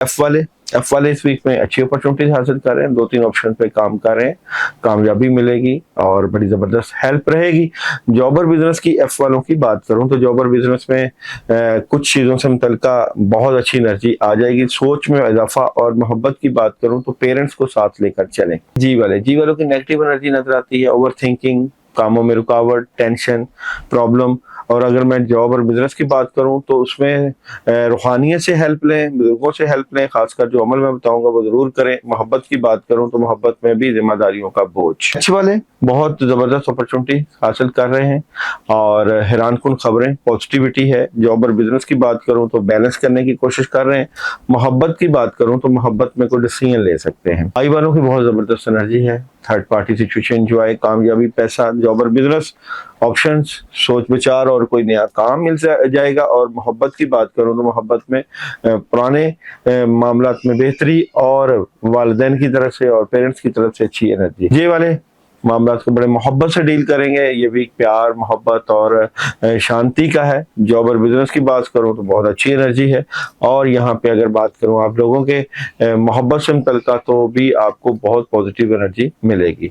F वाले इस week में अच्छी अपॉर्चुनिटीज हासिल कर रहे हैं, 2-3 ऑप्शन पे काम कर रहे हैं, कामयाबी मिलेगी और बड़ी ज़बरदस्त हेल्प रहेगी। जॉब और बिजनेस की एफ वालों की बात करूं तो जॉब और बिजनेस में कुछ चीज़ों से मुतल्लिका बहुत अच्छी एनर्जी आ जाएगी। सोच में इजाफा और मोहब्बत की बात करूं तो पेरेंट्स को साथ लेकर चलें। जी वालों की नेगेटिव एनर्जी नजर आती है, ओवर थिंकिंग, कामों में रुकावट, टेंशन, प्रॉब्लम। और अगर मैं जॉब और बिजनेस की बात करूं तो उसमें रूहानियत से हेल्प लें, बुजुर्गों से हेल्प लें, खासकर जो अमल मैं बताऊंगा वो जरूर करें। मोहब्बत की बात करूं तो मोहब्बत में भी जिम्मेदारियों का बोझ। अच्छे वाले बहुत जबरदस्त अपॉर्चुनिटी हासिल कर रहे हैं और हैरान कुन खबरें, पॉजिटिविटी है। जॉब और बिजनेस की बात करूं तो बैलेंस करने की कोशिश कर रहे हैं। मोहब्बत की बात करूं तो मोहब्बत में कोई डिसीजन ले सकते हैं। आई वालों की बहुत जबरदस्त एनर्जी है, थर्ड पार्टी सिचुएशन एंजॉय, कामयाबी, पैसा, जॉब और बिजनेस ऑप्शंस, सोच विचार और कोई नया काम मिल जाएगा। और मोहब्बत की बात करूं तो मोहब्बत में पुराने मामलात में बेहतरी और वालिदैन की तरफ से और पेरेंट्स की तरफ से अच्छी एनर्जी। ये वाले मामलात को बड़े मोहब्बत से डील करेंगे। ये भी प्यार, मोहब्बत और शांति का है। जॉब और बिजनेस की बात करूं तो बहुत अच्छी एनर्जी है। और यहाँ पे अगर बात करूं आप लोगों के मोहब्बत से मुतल्लिका तो भी आपको बहुत पॉजिटिव एनर्जी मिलेगी।